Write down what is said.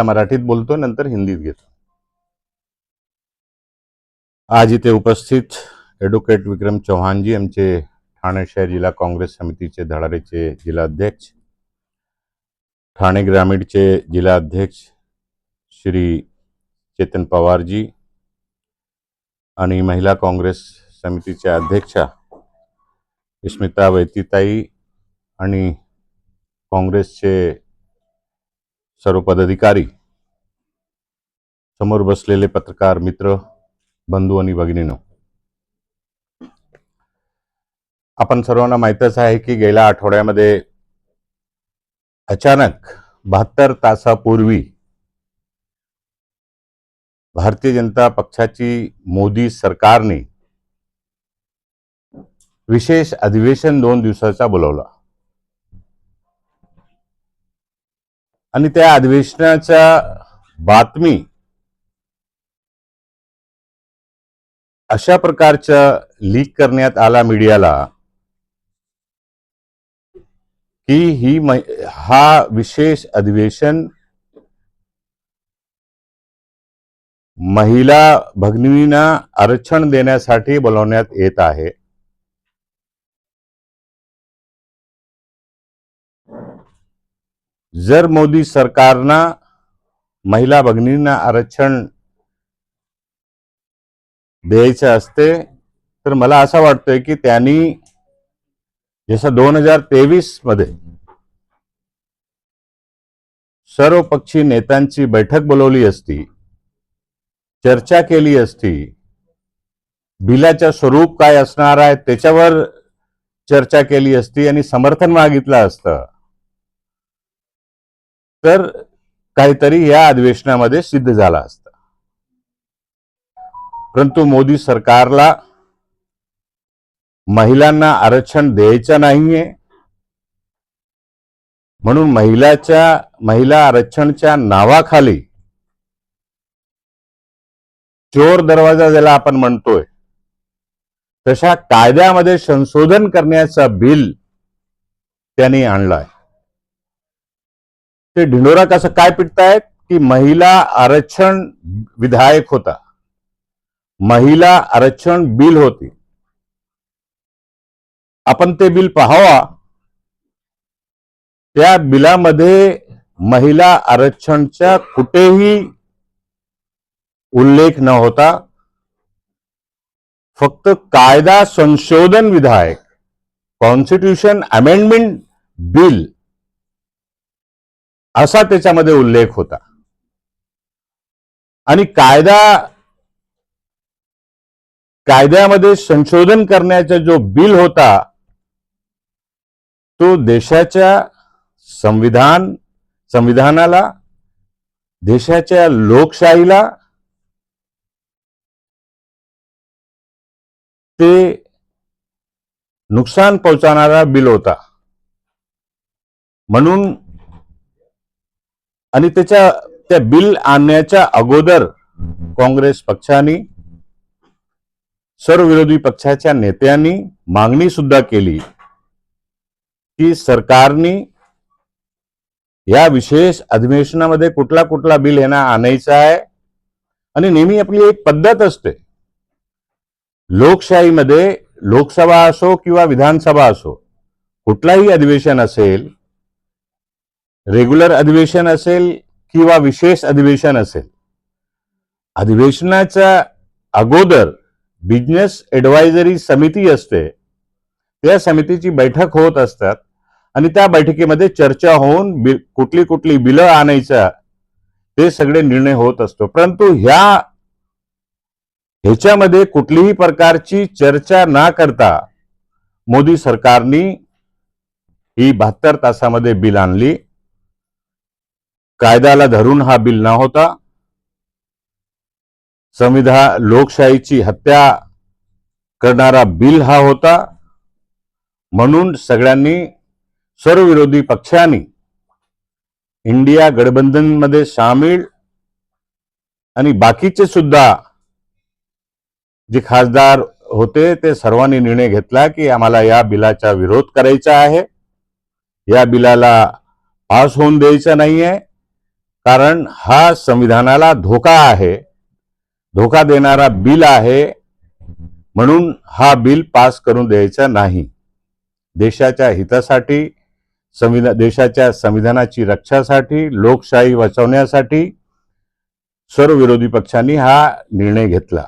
पहिला मराठीत बोलतो, नंतर हिंदीत घेतो. आज इथे उपस्थित ॲडव्होकेट विक्रम चौहान जी, आमचे ठाणे शहर जिल्हा काँग्रेस समितीचे धडाडीचे जिल्हा अध्यक्ष, ठाणे ग्रामीणचे जिल्हा अध्यक्ष श्री चेतन पवार जी, आणि महिला काँग्रेस समितीच्या अध्यक्षा स्मिता वैतीताई, आणि काँग्रेसचे सर्व पदाधिकारी, समोर बसलेले पत्रकार मित्र, बंधू आणि भगिनींनो, आपण सर्वांना माहीतच आहे की गेल्या आठवड्यामध्ये अचानक 72 तासापूर्वी भारतीय जनता पक्षाची मोदी सरकारने विशेष अधिवेशन 2 दिवसाचा बोलवला आणि त्या अधिवेशनाच्या बातमी अशा प्रकारच्या लीक करण्यात आला मीडियाला की हा विशेष अधिवेशन महिला भगिनींना आरक्षण देण्यासाठी बोलवण्यात येत आहे. जर मोदी सरकारनं महिला भगिनींना आरक्षण द्यायचं असते तर मला असं वाटतंय की त्यांनी जसं 2023 मध्ये सर्व पक्षी नेत्यांची बैठक बोलवली असती, चर्चा केली असती, बिलाचं स्वरूप काय असणार आहे त्याच्यावर चर्चा केली असती आणि समर्थन मागितलं असतं, तर काहीतरी या अधिवेशनामध्ये सिद्ध झालं असतं. परंतु मोदी सरकारला महिलांना आरक्षण द्यायचं नाहीये, म्हणून महिला आरक्षणच्या नावाखाली चोर दरवाजा ज्याला आपण म्हणतोय तशा कायद्यामध्ये संशोधन करण्याचा बिल त्यांनी आणलाय. ते ढिंडोरा कसं काय पिटतायत की महिला आरक्षण विधायक होता, महिला आरक्षण बिल होती. आपण ते बिल पाहावा. त्या बिलामध्ये महिला आरक्षणचा कुठेही उल्लेख न होता, फक्त कायदा संशोधन विधायक, कॉन्स्टिट्यूशन अमेंडमेंट बिल असा त्याच्यामध्ये उल्लेख होता. आणि कायद्यामध्ये संशोधन करण्याचा जो बिल होता तो देशाच्या संविधानाला, देशाच्या लोकशाहीला ते नुकसान पोहोचवणारा बिल होता. म्हणून आणि त्या बिल आणण्याच्या अगोदर काँग्रेस पक्षाने, सर्व विरोधी पक्षाच्या नेत्यांनी मागणी सुद्धा केली की सरकारने या विशेष अधिवेशनामध्ये कुठला बिल यांना आणायचा आहे. आणि नेहमी आपली एक पद्धत असते लोकशाहीमध्ये, लोकसभा असो किंवा विधानसभा असो, कुठलाही अधिवेशन असेल, रेग्युलर अधिवेशन असेल किंवा विशेष अधिवेशन असेल, अधिवेशनाच्या अगोदर बिझनेस ॲडवायझरी समिती असते, त्या समितीची बैठक होत असतात आणि त्या बैठकीमध्ये चर्चा होऊन कुठली बिलं आणायचं ते सगळे निर्णय होत असतो. परंतु ह्याच्यामध्ये कुठलीही प्रकारची चर्चा न करता मोदी सरकारने ही 72 तासामध्ये बिल आणली. कायद्याला धरून हा बिल न होता, लोकशाहीची हत्या करणारा बिल हा होता. म्हणून सर्व विरोधी पक्षांनी इंडिया गठबंधनमध्ये सामील आणि बाकीचे सुद्धा जे खासदार होते ते सर्वांनी निर्णय घेतला की आम्हाला या बिलाचा विरोध करायचा आहे, या बिलाला पास होऊन द्यायचं नाहीये. कारण हा संविधानाला धोका आहे, धोका देणारा बिल आहे, म्हणून हा बिल पास करून द्यायचा नाही. देशाच्या हितासाठी, देशाच्या संविधानाची रक्षासाठी, लोकशाही वाचवण्यासाठी सर्व विरोधी पक्षांनी हा निर्णय घेतला.